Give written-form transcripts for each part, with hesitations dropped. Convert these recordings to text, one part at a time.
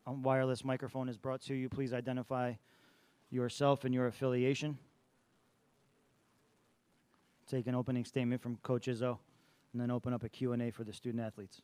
wireless microphone is brought to you. Please identify yourself and your affiliation. Take an opening statement from Coach Izzo, and then open up a Q&A for the student athletes.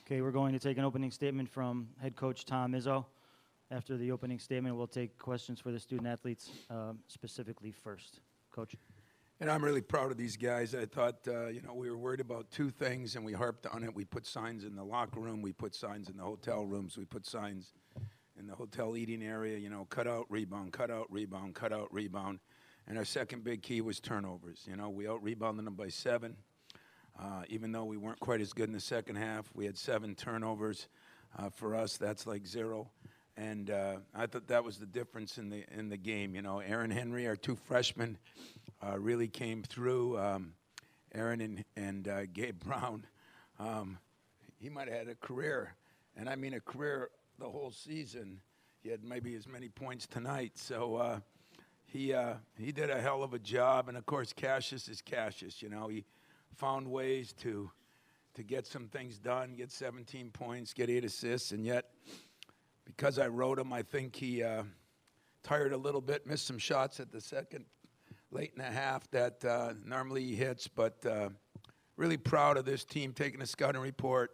Okay, we're going to take an opening statement from head coach Tom Izzo. After the opening statement, we'll take questions for the student athletes specifically first. Coach. And I'm really proud of these guys. I thought, we were worried about two things, and we harped on it. We put signs in the locker room. We put signs in the hotel rooms. We put signs in the hotel eating area, cut out, rebound, cut out, rebound, cut out, rebound. And our second big key was turnovers. We out-rebounded them by 7. Even though we weren't quite as good in the second half, we had 7 turnovers. For us, that's like 0. And I thought that was the difference in the game. Aaron Henry, our 2 freshmen, really came through. Aaron and Gabe Brown, he might have had a career, and I mean a career the whole season. He had maybe as many points tonight. So he did a hell of a job. And of course, Cassius is Cassius. He found ways to get some things done, get 17 points, get 8 assists, and yet, because I wrote him, I think he tired a little bit, missed some shots at the second, late in the half that normally he hits, but really proud of this team taking a scouting report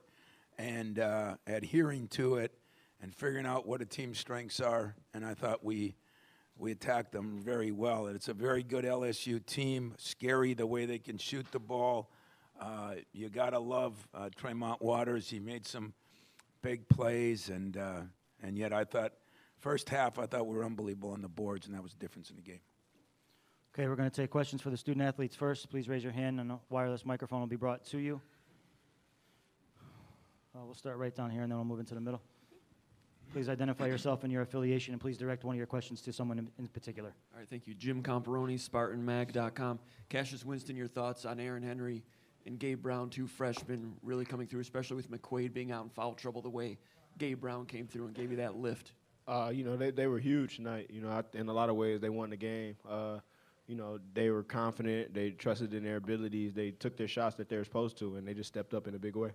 and adhering to it and figuring out what a team's strengths are, and I thought we attacked them very well. And it's a very good LSU team, scary the way they can shoot the ball. You got to love Tremont Waters. He made some big plays, and yet I thought, first half, I thought we were unbelievable on the boards, and that was the difference in the game. Okay, we're going to take questions for the student athletes first. Please raise your hand, and a wireless microphone will be brought to you. We'll start right down here, and then we'll move into the middle. Please identify yourself and your affiliation, and please direct one of your questions to someone in particular. All right, thank you. Jim Comparoni, SpartanMag.com. Cassius Winston, your thoughts on Aaron Henry and Gabe Brown, 2 freshmen really coming through, especially with McQuaid being out in foul trouble the way Gabe Brown came through and gave you that lift. They were huge tonight. In a lot of ways, they won the game. They were confident. They trusted in their abilities. They took their shots that they were supposed to, and they just stepped up in a big way.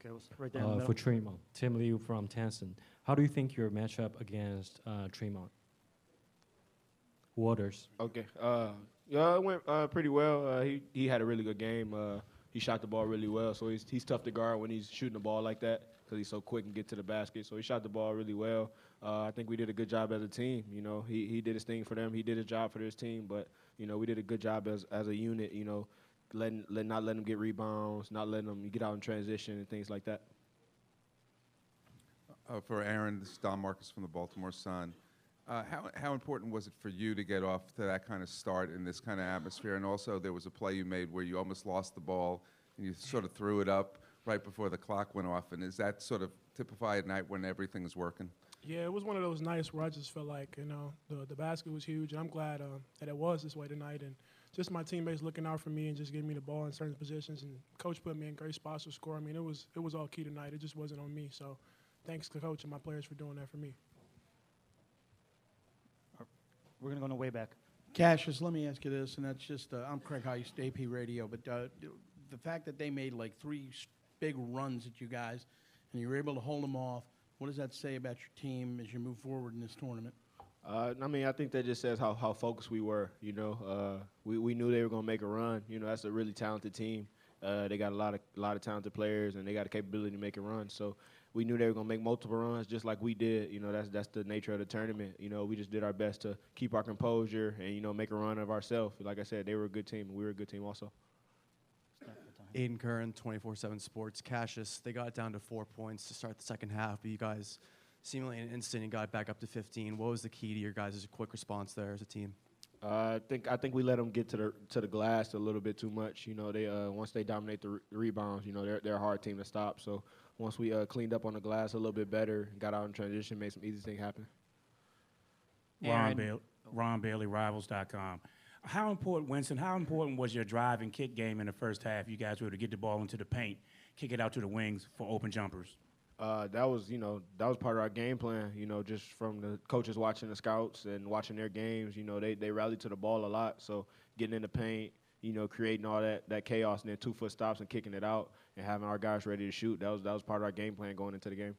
Okay, right there in the middle. For Tremont, Tim Liu from Tansen. How do you think your matchup against Tremont? Waters. Okay. It went pretty well. He had a really good game. He shot the ball really well, so he's tough to guard when he's shooting the ball like that because he's so quick and get to the basket. So he shot the ball really well. I think we did a good job as a team. He did his thing for them. He did his job for his team, but we did a good job as a unit. Not letting them get rebounds, not letting them get out in transition and things like that. For Aaron, this is Don Marcus from the Baltimore Sun. How important was it for you to get off to that kind of start in this kind of atmosphere? And also, there was a play you made where you almost lost the ball and you sort of threw it up right before the clock went off. And is that sort of typified at night when everything is working? Yeah, it was one of those nights where I just felt like, the basket was huge. And I'm glad that it was this way tonight. And just my teammates looking out for me and just giving me the ball in certain positions. And coach put me in great spots to score. I mean, it was all key tonight. It just wasn't on me. So thanks to coach and my players for doing that for me. We're going to go in the way back. Cassius, let me ask you this, and that's just, I'm Craig Heist, AP Radio, but the fact that they made like three big runs at you guys and you were able to hold them off, what does that say about your team as you move forward in this tournament? I mean, I think that just says how focused we were. You know, we knew they were going to make a run. You know, that's a really talented team. They got a lot of talented players, and they got the capability to make a run. So we knew they were going to make multiple runs, just like we did. You know, that's the nature of the tournament. You know, we just did our best to keep our composure and make a run of ourselves. Like I said, they were a good team, and we were a good team also. Aiden Curran, 24/7 Sports. Cassius, they got down to 4 points to start the second half, but you guys seemingly in an instant and got back up to 15. What was the key to your guys' quick response there as a team? I think we let them get to the glass a little bit too much. You know, they once they dominate the rebounds, you know, they're a hard team to stop. So once we cleaned up on the glass a little bit better, got out in transition, made some easy things happen. Ron Bailey, Rivals.com. How important, Winston, how important was your drive and kick game in the first half? You guys were able to get the ball into the paint, kick it out to the wings for open jumpers. That was part of our game plan, just from the coaches watching the scouts and watching their games. They rallied to the ball a lot. So getting in the paint, creating all that chaos and then 2-foot stops and kicking it out and having our guys ready to shoot, that was part of our game plan going into the game.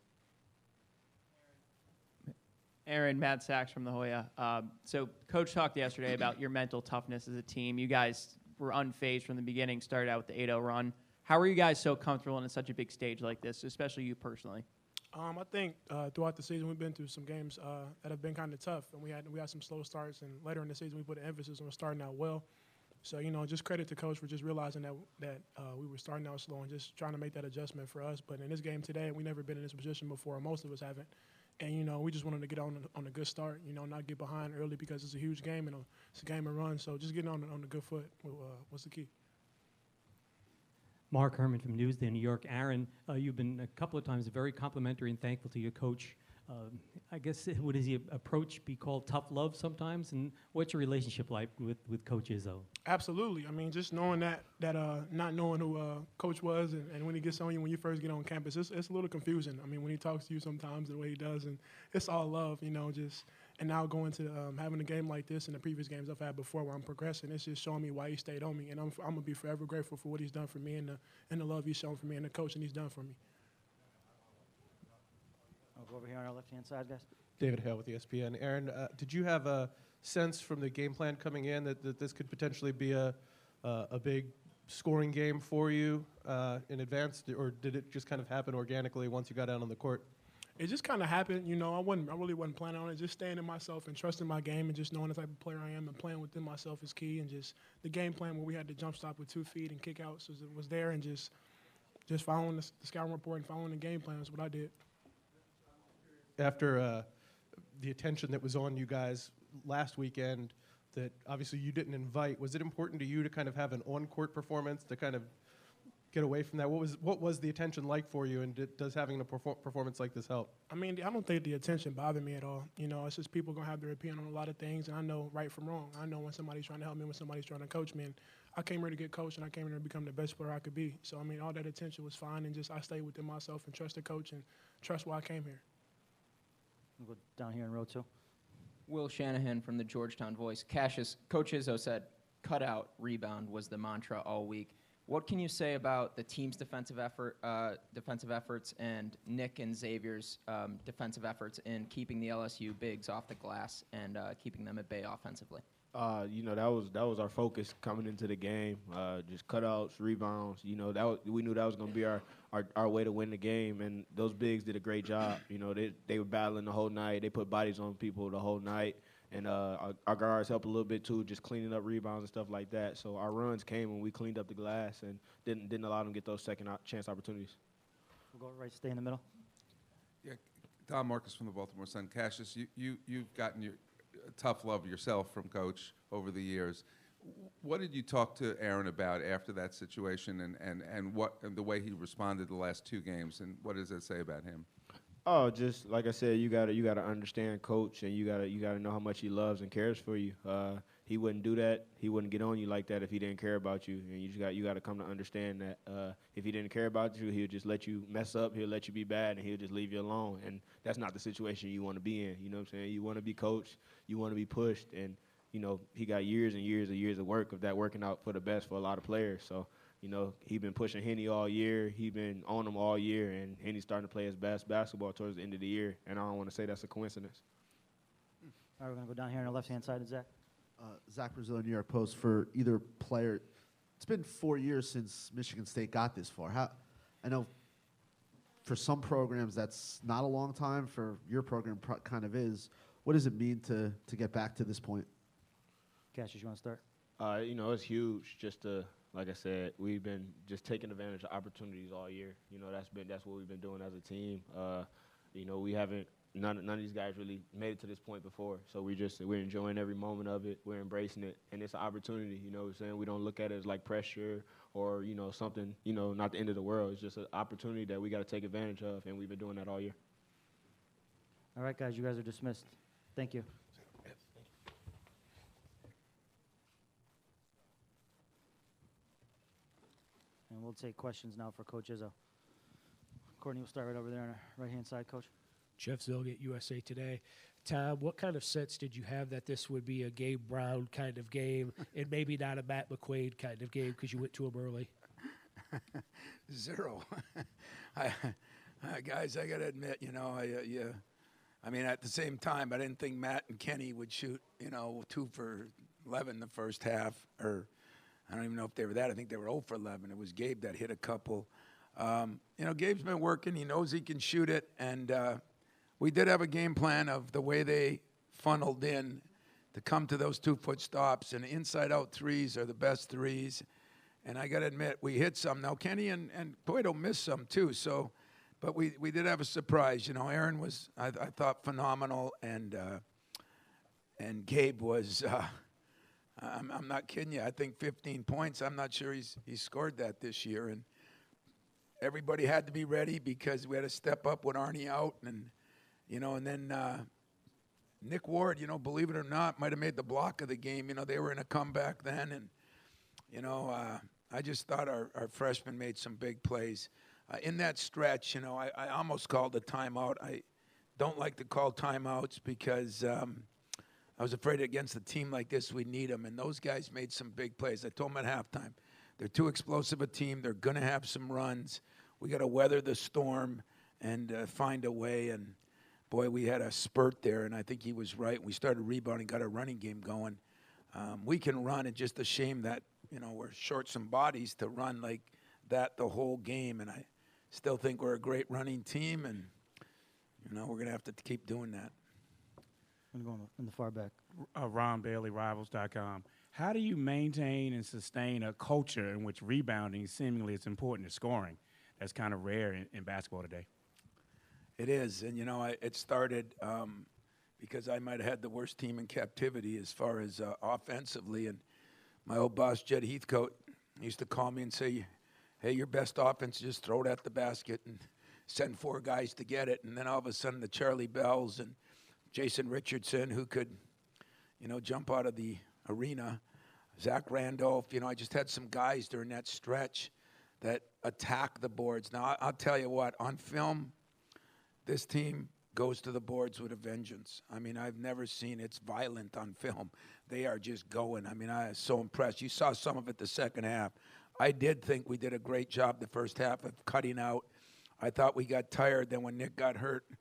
Aaron, Matt Sachs from La Jolla. So Coach talked yesterday about your mental toughness as a team. You guys were unfazed from the beginning, started out with the 8-0 run. How are you guys so comfortable in such a big stage like this, especially you personally? I think throughout the season we've been through some games that have been kind of tough, and we had some slow starts, and later in the season we put an emphasis on starting out well. So just credit to coach for just realizing that we were starting out slow and just trying to make that adjustment for us. But in this game today, we never been in this position before, most of us haven't. And we just wanted to get on a good start, not get behind early because it's a huge game and it's a game and run. So just getting on a good foot was the key. Mark Herman from Newsday, New York. Aaron, you've been a couple of times very complimentary and thankful to your coach. I guess, would his approach be called tough love sometimes? And what's your relationship like with Coach Izzo? Absolutely. I mean, just knowing that not knowing who Coach was and when he gets on you when you first get on campus, it's a little confusing. I mean, when he talks to you sometimes the way he does, and it's all love, and now going to having a game like this and the previous games I've had before where I'm progressing, it's just showing me why he stayed on me. And I'm going to be forever grateful for what he's done for me and the love he's shown for me and the coaching he's done for me. I'll go over here on our left-hand side, guys. David Hale with ESPN. Aaron, did you have a sense from the game plan coming in that this could potentially be a big scoring game for you in advance, or did it just kind of happen organically once you got out on the court? It just kind of happened. I really wasn't planning on it. Just staying in myself and trusting my game and just knowing the type of player I am and playing within myself is key. And just the game plan where we had to jump stop with 2 feet and kick out was there, and just following the scouting report and following the game plan is what I did. After the attention that was on you guys last weekend that obviously you didn't invite, was it important to you to kind of have an on-court performance to kind of get away from that? What was the attention like for you, and does having a performance like this help? I mean, I don't think the attention bothered me at all. It's just people going to have their opinion on a lot of things, and I know right from wrong. I know when somebody's trying to help me, when somebody's trying to coach me, and I came here to get coached, and I came here to become the best player I could be. So, I mean, all that attention was fine, and just I stayed within myself and trust the coach and trust why I came here. We'll go down here in row 2. Will Shanahan from the Georgetown Voice. Cassius, Coach Izzo said, "Cutout rebound" was the mantra all week. What can you say about the team's defensive efforts, and Nick and Xavier's defensive efforts in keeping the LSU bigs off the glass and keeping them at bay offensively? That was our focus coming into the game. Just cutouts, rebounds. We knew that was going to be our way to win the game, and those bigs did a great job. They were battling the whole night. They put bodies on people the whole night, and our guards helped a little bit too, just cleaning up rebounds and stuff like that. So our runs came when we cleaned up the glass and didn't allow them to get those second chance opportunities. We'll go right, stay in the middle. Yeah, Don Marcus from the Baltimore Sun. Cassius, you've gotten your tough love yourself from Coach over the years. What did you talk to Aaron about after that situation, and the way he responded the last 2 games, and what does that say about him? Oh, just like I said, you gotta understand Coach, and you gotta know how much he loves and cares for you. he wouldn't do that. He wouldn't get on you like that if he didn't care about you. And you got to come to understand that if he didn't care about you, he'll just let you mess up. He'll let you be bad, and he'll just leave you alone. And that's not the situation you want to be in. You know what I'm saying? You want to be coached. You want to be pushed. And, you know, he got years and years and years of work of that working out for the best for a lot of players. So, you know, he been pushing Henny all year. He been on him all year, and Henny's starting to play his best basketball towards the end of the year. And I don't want to say that's a coincidence. All right, we're going to go down here on the left-hand side of Zach. Zach Brazil, New York Post. For either player, it's been 4 years since Michigan State got this far. I know for some programs that's not a long time. For your program, kind of is. What does it mean to get back to this point? Cassius, you want to start? You know, it's huge just to, like I said, we've been just taking advantage of opportunities all year. You know, that's what we've been doing as a team. You know, we haven't none of these guys really made it to this point before. So we're enjoying every moment of it. We're embracing it, and it's an opportunity. You know what I'm saying? We don't look at it as like pressure or, you know, something, you know, not the end of the world. It's just an opportunity that we got to take advantage of, and we've been doing that all year. All right, guys, you guys are dismissed. Thank you. And we'll take questions now for Coach Izzo. Courtney, we'll start right over there on our right-hand side, Coach. Jeff Zilgett, USA Today. Tom, what kind of sense did you have that this would be a Gabe Brown kind of game and maybe not a Matt McQuaid kind of game because you went to him early? Zero. Guys, I got to admit, you know, I mean, at the same time, I didn't think Matt and Kenny would shoot, you know, 2 for 11 the first half, or I don't even know if they were that. I think they were 0 for 11. It was Gabe that hit a couple. You know, Gabe's been working. He knows he can shoot it, and we did have a game plan of the way they funneled in to come to those 2-foot stops, and inside-out threes are the best threes. And I got to admit, we hit some. Now, Kenny and Boydo missed some, too, so, but we did have a surprise. You know, Aaron was, I thought, phenomenal, and Gabe was, I'm not kidding you, I think 15 points. I'm not sure he's scored that this year, and everybody had to be ready because we had to step up with Arnie out, and you know, and then Nick Ward, you know, believe it or not, might have made the block of the game. You know, they were in a comeback then, and you know, I just thought our freshmen made some big plays in that stretch. You know, I almost called a timeout. I don't like to call timeouts because I was afraid against a team like this we'd need them, and those guys made some big plays. I told them at halftime, they're too explosive a team. They're going to have some runs. We got to weather the storm and find a way. And, boy, we had a spurt there, and I think he was right. We started rebounding, got a running game going. We can run. It's just a shame that, you know, we're short some bodies to run like that the whole game. And I still think we're a great running team, and, you know, we're going to have to keep doing that. I'm going in the far back. Ron Bailey, Rivals.com. How do you maintain and sustain a culture in which rebounding seemingly is important to scoring? That's kind of rare in basketball today. It is, and you know, it started because I might have had the worst team in captivity as far as offensively, and my old boss, Jed Heathcote, used to call me and say, hey, your best offense, just throw it at the basket and send 4 guys to get it, and then all of a sudden the Charlie Bells and Jason Richardson, who could, you know, jump out of the arena, Zach Randolph, you know, I just had some guys during that stretch that attack the boards. Now, I'll tell you what, on film, this team goes to the boards with a vengeance. I mean, I've never seen it's violent on film. They are just going. I mean, I was so impressed. You saw some of it the second half. I did think we did a great job the first half of cutting out. I thought we got tired. Then when Nick got hurt, you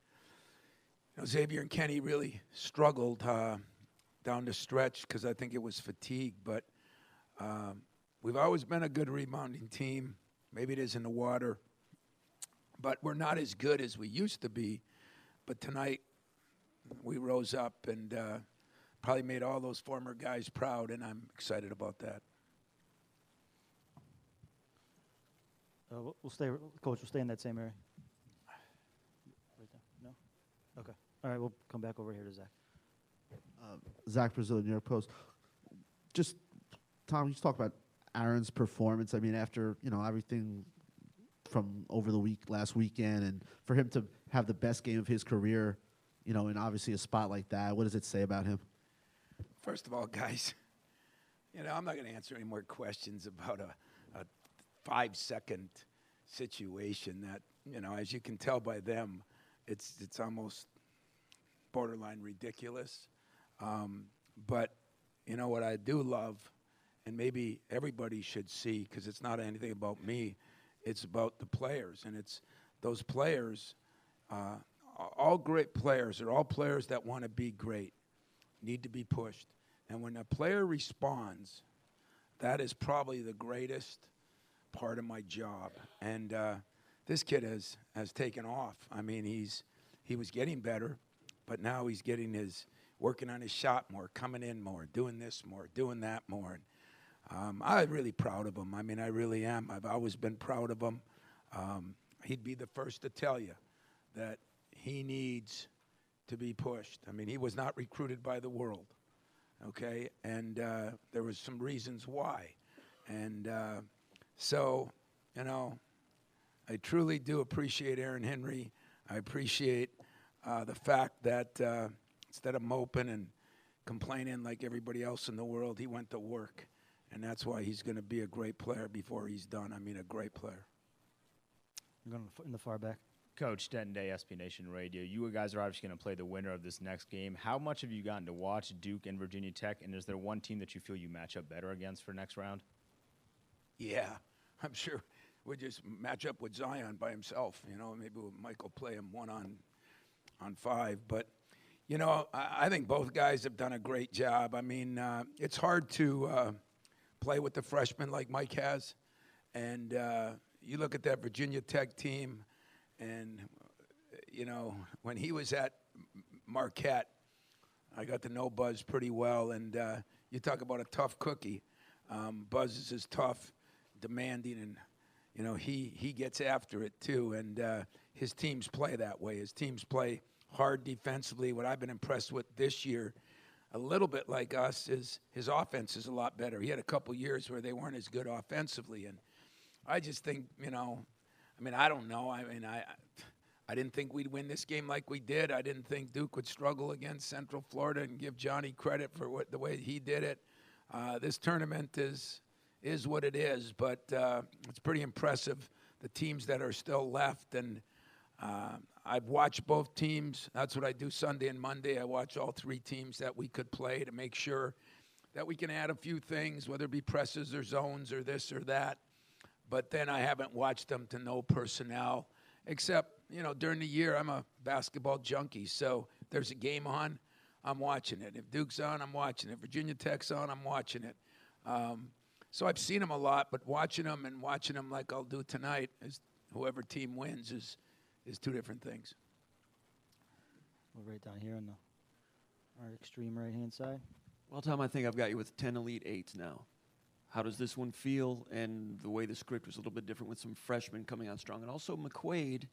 know, Xavier and Kenny really struggled down the stretch because I think it was fatigue. But we've always been a good rebounding team. Maybe it is in the water. But we're not as good as we used to be. But tonight we rose up and probably made all those former guys proud, and I'm excited about that. We'll stay, Coach, we'll stay in that same area. Right there? No? Okay. All right, we'll come back over here to Zach. Zach Brazil, New York Post. Just, Tom, you just talk about Aaron's performance. I mean, after, you know, everything from over the last weekend, and for him to have the best game of his career, you know, in obviously a spot like that, what does it say about him? First of all, guys, You know, I'm not going to answer any more questions about a 5-second situation that, you know, as you can tell by them, it's almost borderline ridiculous. But, you know, what I do love, and maybe everybody should see, because it's not anything about me, it's about the players. And it's those players, all great players, are all players that want to be great, need to be pushed. And when a player responds, that is probably the greatest part of my job. And this kid has taken off. I mean, he was getting better, but now he's working on his shot more, coming in more, doing this more, doing that more. And, I'm really proud of him. I mean, I really am. I've always been proud of him. He'd be the first to tell you that he needs to be pushed. I mean, he was not recruited by the world, okay? And there was some reasons why. And so, you know, I truly do appreciate Aaron Henry. I appreciate the fact that instead of moping and complaining like everybody else in the world, he went to work. And that's why he's going to be a great player before he's done. I mean, a great player. I'm going in the far back. Coach, Denton Day, SB Nation Radio. You guys are obviously going to play the winner of this next game. How much have you gotten to watch Duke and Virginia Tech, and is there one team that you feel you match up better against for next round? Yeah, I'm sure we'll just match up with Zion by himself. You know, maybe Mike will play him 1-on-5. But, you know, I think both guys have done a great job. I mean, it's hard to play with the freshmen like Mike has. And you look at that Virginia Tech team, and, you know, when he was at Marquette, I got to know Buzz pretty well. And you talk about a tough cookie. Buzz is as tough, demanding, and, you know, he gets after it too. And his teams play that way. His teams play hard defensively. What I've been impressed with this year, a little bit like us, is his offense is a lot better. He had a couple years where they weren't as good offensively. And I just think, you know, I mean, I don't know. I mean, I didn't think we'd win this game like we did. I didn't think Duke would struggle against Central Florida, and give Johnny credit for the way he did it. This tournament is what it is, but it's pretty impressive, the teams that are still left. And I've watched both teams. That's what I do Sunday and Monday. I watch all three teams that we could play to make sure that we can add a few things, whether it be presses or zones or this or that. But then I haven't watched them to know personnel, except, you know, during the year I'm a basketball junkie. So if there's a game on, I'm watching it. If Duke's on, I'm watching it. Virginia Tech's on, I'm watching it. So I've seen them a lot, but watching them like I'll do tonight, is whoever team wins is two different things. We're right down here on our extreme right-hand side. Well, Tom, I think I've got you with 10 Elite Eights now. How does this one feel? And the way the script was a little bit different with some freshmen coming on strong. And also McQuaid,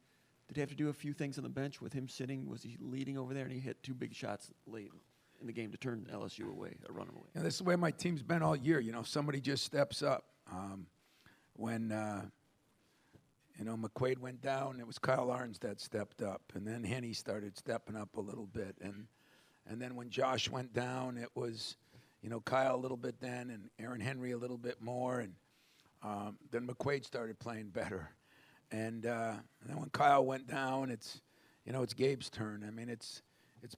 did he have to do a few things on the bench with him sitting? Was he leading over there? And he hit 2 big shots late in the game to turn LSU away, or run away. And this is the way my team's been all year. You know, somebody just steps up. When, you know, McQuaid went down, it was Kyle Arns that stepped up. And then Henny started stepping up a little bit. And then when Josh went down, it was, you know, Kyle a little bit then, and Aaron Henry a little bit more. And then McQuaid started playing better. And then when Kyle went down, it's Gabe's turn. I mean, it's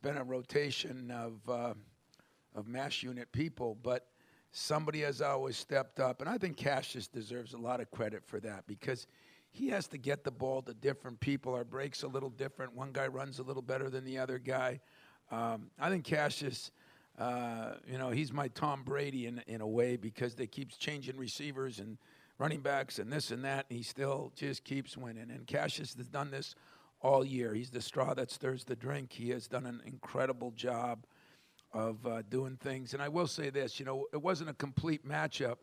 been a rotation of mass unit people, but somebody has always stepped up. And I think Cassius deserves a lot of credit for that, because he has to get the ball to different people. Our break's a little different. One guy runs a little better than the other guy. I think Cassius, you know, he's my Tom Brady in a way, because they keeps changing receivers and running backs and this and that, and he still just keeps winning. And Cassius has done this all year. He's the straw that stirs the drink. He has done an incredible job of doing things. And I will say this, you know, it wasn't a complete matchup.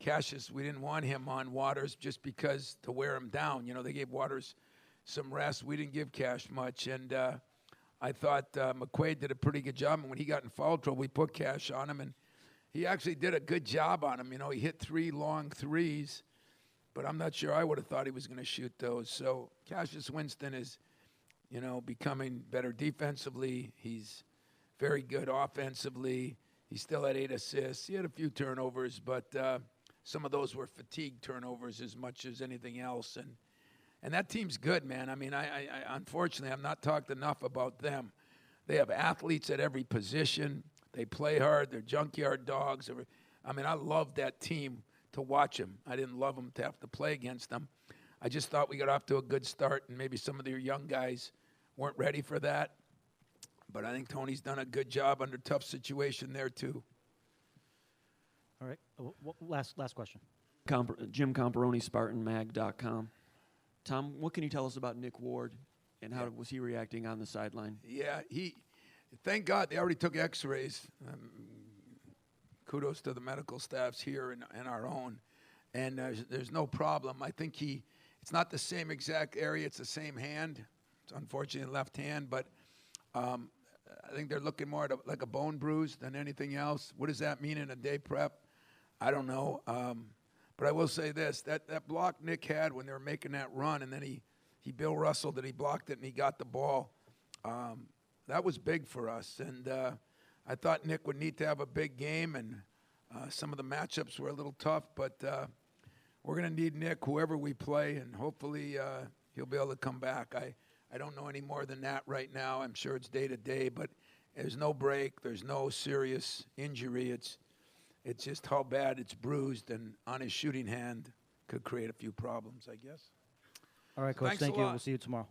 Cassius, we didn't want him on Waters just because to wear him down. You know, they gave Waters some rest. We didn't give Cash much. And I thought McQuaid did a pretty good job. And when he got in foul trouble, we put Cash on him. And he actually did a good job on him. You know, he hit 3 long threes. But I'm not sure I would have thought he was going to shoot those. So Cassius Winston is, you know, becoming better defensively. He's very good offensively. He still had 8 assists. He had a few turnovers, but some of those were fatigue turnovers as much as anything else. And that team's good, man. I mean, I unfortunately, I'm not talked enough about them. They have athletes at every position. They play hard. They're junkyard dogs. I mean, I love that team to watch them. I didn't love them to have to play against them. I just thought we got off to a good start, and maybe some of their young guys weren't ready for that. But I think Tony's done a good job under tough situation there, too. All right. Last question. Jim Comparoni, SpartanMag.com. Tom, what can you tell us about Nick Ward, and how was he reacting on the sideline? Yeah, thank God they already took x-rays. Kudos to the medical staffs here and our own. And there's no problem. I think it's not the same exact area. It's the same hand. It's unfortunately left hand, but I think they're looking more at like a bone bruise than anything else. What does that mean in a day prep? I don't know. But I will say this, that block Nick had when they were making that run, and then he Bill Russelled it, he blocked it, and he got the ball. That was big for us. And I thought Nick would need to have a big game, and some of the matchups were a little tough, but we're going to need Nick, whoever we play, and hopefully he'll be able to come back. I don't know any more than that right now. I'm sure it's day to day, but there's no break. There's no serious injury. It's just how bad it's bruised, and on his shooting hand could create a few problems, I guess. All right, Coach. Thanks a Thank you. lot. We'll see you tomorrow.